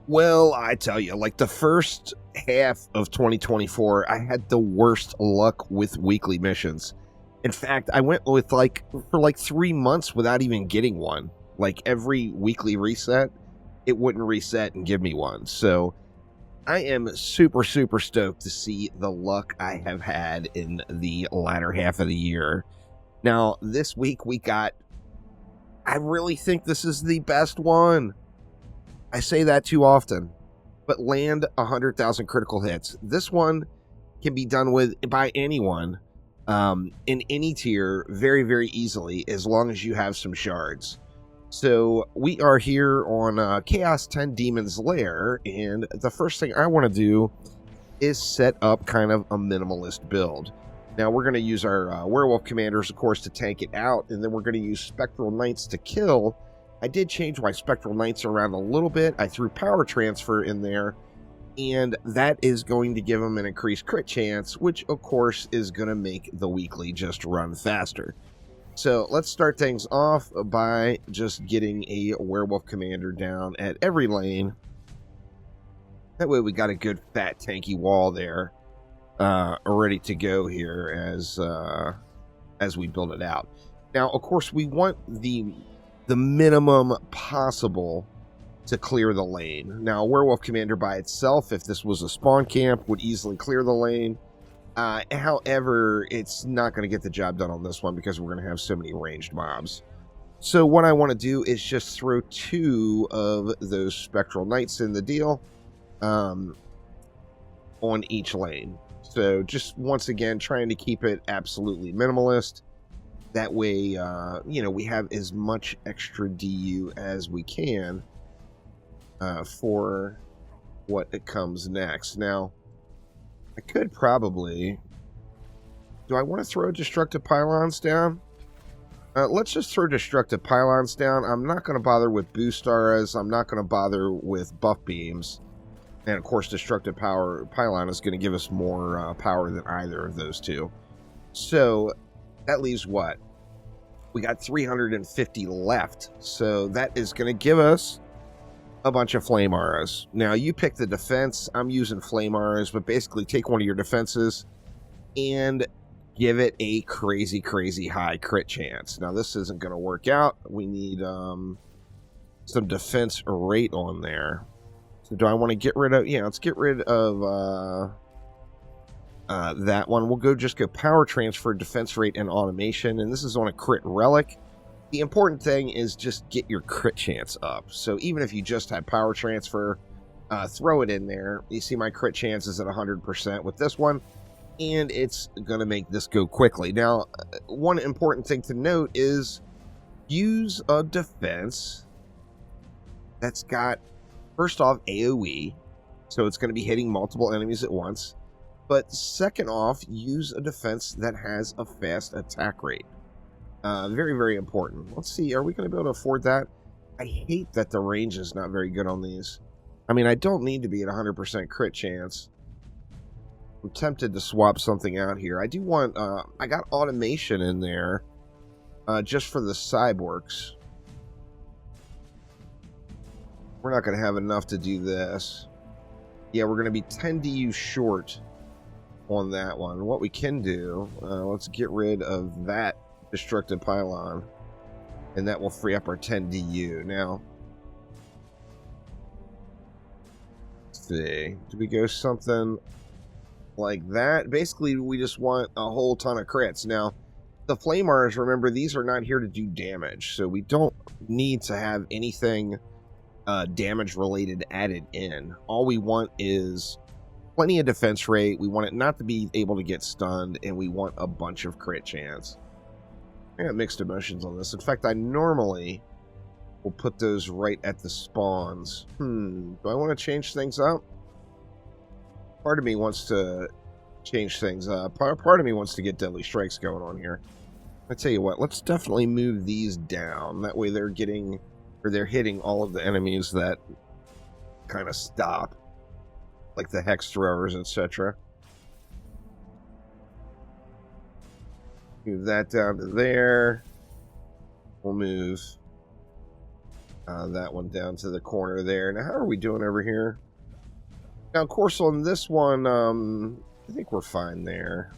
Well, I tell you, like the first half of 2024, I had the worst luck with weekly missions. In fact, I went with for like 3 months without even getting one. Like every weekly reset, it wouldn't reset and give me one. So I am super, super stoked to see the luck I have had in the latter half of the year. Now, this week I really think this is the best one. I say that too often, but land 100,000 critical hits. This one can be done with by anyone in any tier very, very easily as long as you have some shards. So we are here on Chaos 10 Demon's Lair, and the first thing I want to do is set up kind of a minimalist build. Now we're going to use our Werewolf Commanders, of course, to tank it out, and then we're going to use Spectral Knights to kill. I did change my Spectral Knights around a little bit. I threw Power Transfer in there, and that is going to give them an increased crit chance, which, of course, is going to make the weekly just run faster. So let's start things off by just getting a Werewolf Commander down at every lane. That way we got a good fat tanky wall there ready to go here as we build it out. Now, of course, we want the minimum possible to clear the lane. Now, a Werewolf Commander by itself, if this was a spawn camp, would easily clear the lane. However, it's not going to get the job done on this one because we're going to have so many ranged mobs. So what I want to do is just throw 2 of those Spectral Knights in the deal on each lane. So just once again, trying to keep it absolutely minimalist. That way, we have as much extra DU as we can for what it comes next. Now, I could probably... Do I want to throw Destructive Pylons down? Let's just throw Destructive Pylons down. I'm not going to bother with Boost Auras. I'm not going to bother with Buff Beams. And, of course, Destructive Pylon is going to give us more power than either of those two. So, that leaves what? We got 350 left. So, that is going to give us a bunch of Flame Auras. Now, you pick the defense. I'm using Flame Auras, but basically take one of your defenses and give it a crazy, crazy high crit chance. Now, this isn't going to work out. We need some defense rate on there. So, do I want to get rid of... Yeah, let's get rid of that one. We'll just go Power Transfer, Defense Rate, and Automation. And this is on a Crit Relic. The important thing is just get your crit chance up. So even if you just have Power Transfer, throw it in there. You see my crit chance is at 100% with this one, and it's going to make this go quickly. Now, one important thing to note is use a defense that's got, first off, AoE, so it's going to be hitting multiple enemies at once. But second off, use a defense that has a fast attack rate. Very, very important. Let's see, are we going to be able to afford that? I hate that the range is not very good on these. I mean, I don't need to be at 100% crit chance. I'm tempted to swap something out here. I do want, I got automation in there, just for the cyborgs. We're not going to have enough to do this. Yeah, we're going to be 10 DU short on that one. What we can do, let's get rid of that Destructive Pylon, and that will free up our 10 DU. Now, let's see, do we go something like that? Basically, we just want a whole ton of crits. Now, the Flame Auras, remember, these are not here to do damage, so we don't need to have anything damage related added in. All we want is plenty of defense rate. We want it not to be able to get stunned, and we want a bunch of crit chance. I got mixed emotions on this. In fact, I normally will put those right at the spawns. Do I want to change things up? Part of me wants to change things up. Part of me wants to get Deadly Strikes going on here. I tell you what, let's definitely move these down. That way they're getting, or they're hitting all of the enemies that kind of stop, like the Hex Throwers, etc. Move that down to there. We'll move That one down to the corner there. Now, how are we doing over here? Now, of course, on this one, I think we're fine there.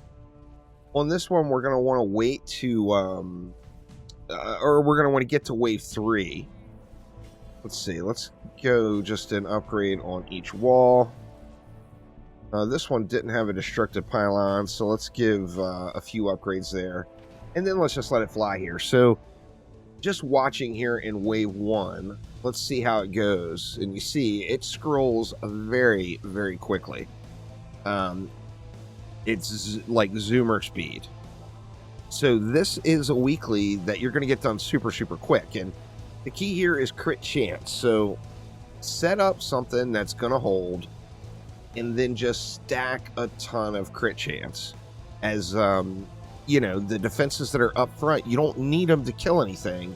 On this one, we're going to want to wait to, or we're going to want to get to wave 3. Let's see. Let's go just an upgrade on each wall. This one didn't have a destructive pylon, so let's give a few upgrades there. And then let's just let it fly here. So, just watching here in wave 1, let's see how it goes. And you see, it scrolls very, very quickly. It's like zoomer speed. So this is a weekly that you're going to get done super, super quick. And the key here is crit chance. So set up something that's going to hold, and then just stack a ton of crit chance. As, you know, the defenses that are up front, you don't need them to kill anything.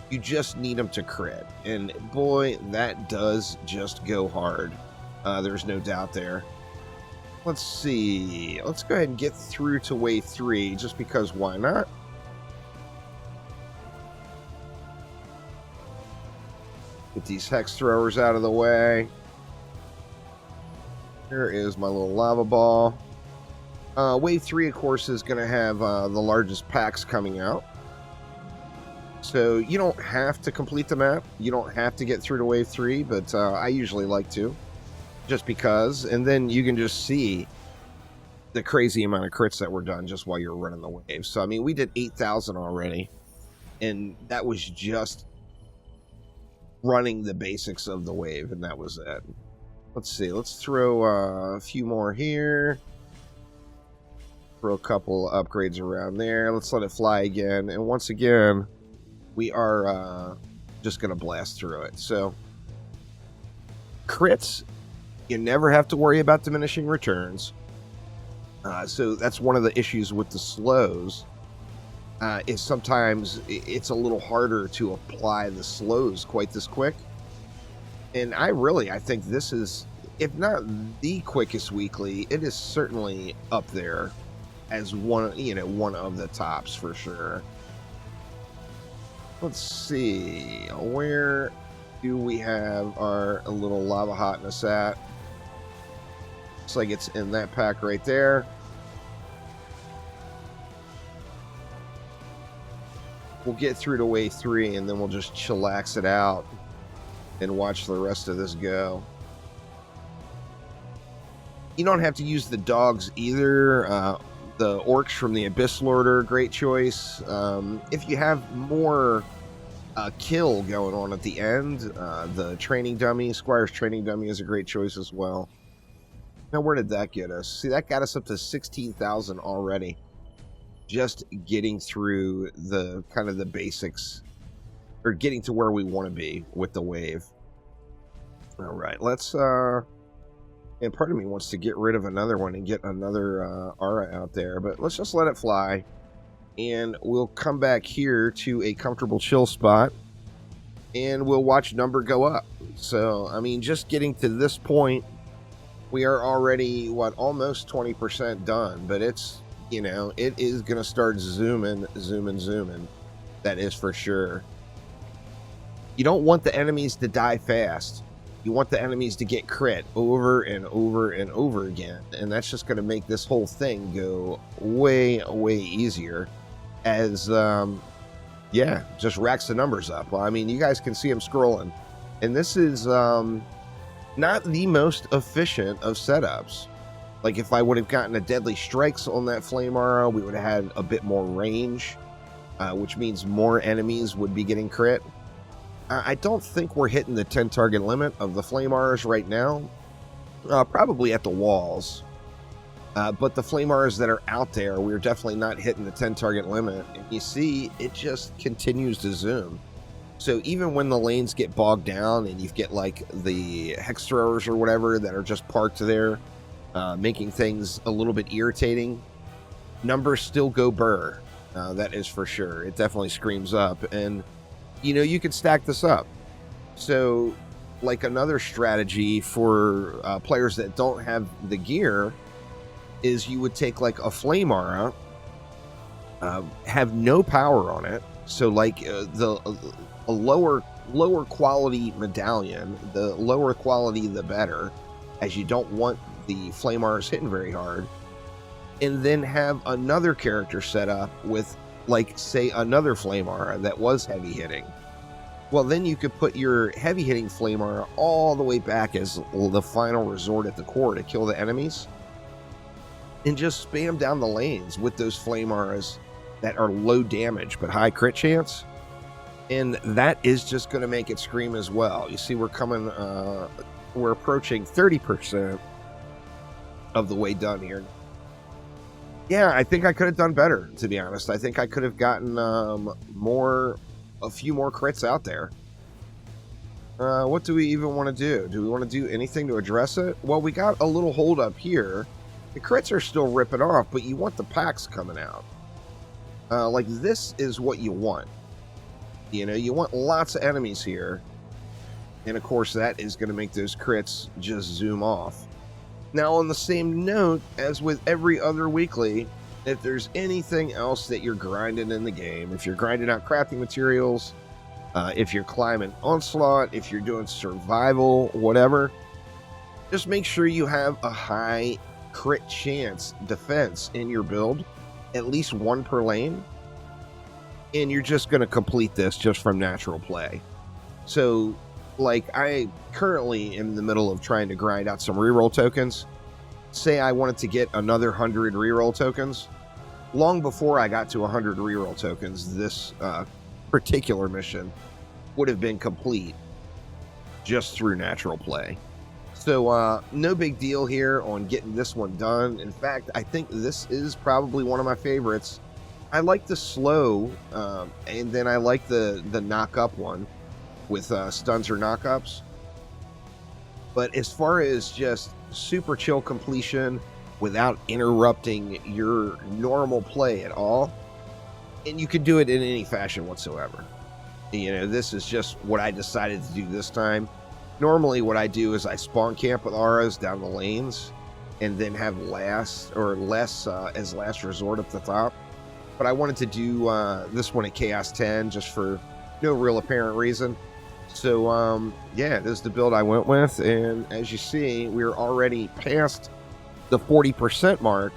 You just need them to crit. And boy, that does just go hard. There's no doubt there. Let's see. Let's go ahead and get through to wave 3, just because why not? Get these hex throwers out of the way. Here is my little lava ball. Wave 3, of course, is going to have the largest packs coming out. So you don't have to complete the map. You don't have to get through to wave 3, but I usually like to. Just because. And then you can just see the crazy amount of crits that were done just while you're running the wave. So, I mean, we did 8,000 already. And that was just running the basics of the wave, and that was it. Let's see. Let's throw a few more here. Throw a couple upgrades around there. Let's let it fly again. And once again, we are just going to blast through it. So, crits, you never have to worry about diminishing returns. So that's one of the issues with the slows. Is sometimes it's a little harder to apply the slows quite this quick. And I think this is, if not the quickest weekly, it is certainly up there as one of the tops for sure. Let's see, where do we have our little lava hotness at? Looks like it's in that pack right there. We'll get through to wave 3, and then we'll just chillax it out and watch the rest of this go. You don't have to use the dogs either. The orcs from the Abyss Lord are a great choice. If you have more kill going on at the end, the training dummy, Squire's training dummy, is a great choice as well. Now, where did that get us? See, that got us up to 16,000 already. Just getting through the kind of the basics, or getting to where we want to be with the wave. All right, let's and part of me wants to get rid of another one and get another aura out there, but let's just let it fly, and we'll come back here to a comfortable chill spot, and we'll watch number go up. So, I mean, just getting to this point, we are already, what, almost 20% done, but it's, you know, it is going to start zooming. That is for sure. You don't want the enemies to die fast. You want the enemies to get crit over and over and over again. And that's just going to make this whole thing go way, way easier as, yeah, just racks the numbers up. Well, I mean, you guys can see them scrolling. And this is not the most efficient of setups. Like, if I would have gotten a Deadly Strikes on that Flame Aura, we would have had a bit more range, which means more enemies would be getting crit. I don't think we're hitting the 10 target limit of the Flame Auras right now. Probably at the walls. But the Flame Auras that are out there, we're definitely not hitting the 10 target limit. And you see, it just continues to zoom. So even when the lanes get bogged down and you get like the Hex Throwers or whatever that are just parked there, making things a little bit irritating, numbers still go burr. That is for sure. It definitely screams up. And, you know, you could stack this up. So, like, another strategy for players that don't have the gear is you would take, like, a Flame Aura, have no power on it. So, like, a lower lower quality medallion. The lower quality, the better, as you don't want the flame arrows hitting very hard. And then have another character set up with, like, say, another flame arrow that was heavy hitting. Well, then you could put your heavy hitting flame arrow all the way back as the final resort at the core to kill the enemies. And just spam down the lanes with those flame arrows that are low damage but high crit chance. And that is just going to make it scream as well. You see, we're approaching 30% of the way done here. Yeah, I think I could have done better, to be honest. I think I could have gotten a few more crits out there. What do we even want to do? Do we want to do anything to address it? Well, we got a little hold up here. The crits are still ripping off, but you want the packs coming out. Like, this is what you want. You know, you want lots of enemies here. And, of course, that is going to make those crits just zoom off. Now, on the same note, as with every other weekly, if there's anything else that you're grinding in the game, if you're grinding out crafting materials, if you're climbing Onslaught, if you're doing survival, whatever, just make sure you have a high crit chance defense in your build, at least one per lane, and you're just going to complete this just from natural play. So, like, I currently am in the middle of trying to grind out some reroll tokens. Say I wanted to get another 100 reroll tokens. Long before I got to 100 reroll tokens, this particular mission would have been complete just through natural play. So no big deal here on getting this one done. In fact, I think this is probably one of my favorites. I like the slow, and then I like the knock up one with stuns or knockups. But as far as just super chill completion without interrupting your normal play at all, and you can do it in any fashion whatsoever. You know, this is just what I decided to do this time. Normally what I do is I spawn camp with auras down the lanes and then have less as last resort up the top. But I wanted to do this one at Chaos 10 just for no real apparent reason. So, yeah, this is the build I went with. And as you see, we're already past the 40% mark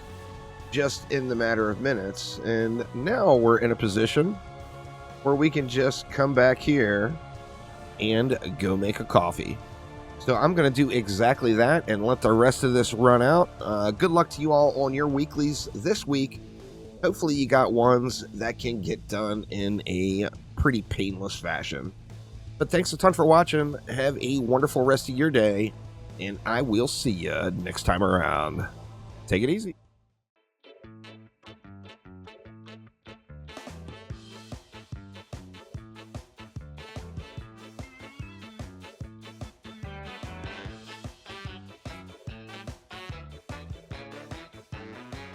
just in the matter of minutes. And now we're in a position where we can just come back here and go make a coffee. So I'm going to do exactly that and let the rest of this run out. Good luck to you all on your weeklies this week. Hopefully you got ones that can get done in a pretty painless fashion. But thanks a ton for watching. Have a wonderful rest of your day, and I will see you next time around. Take it easy.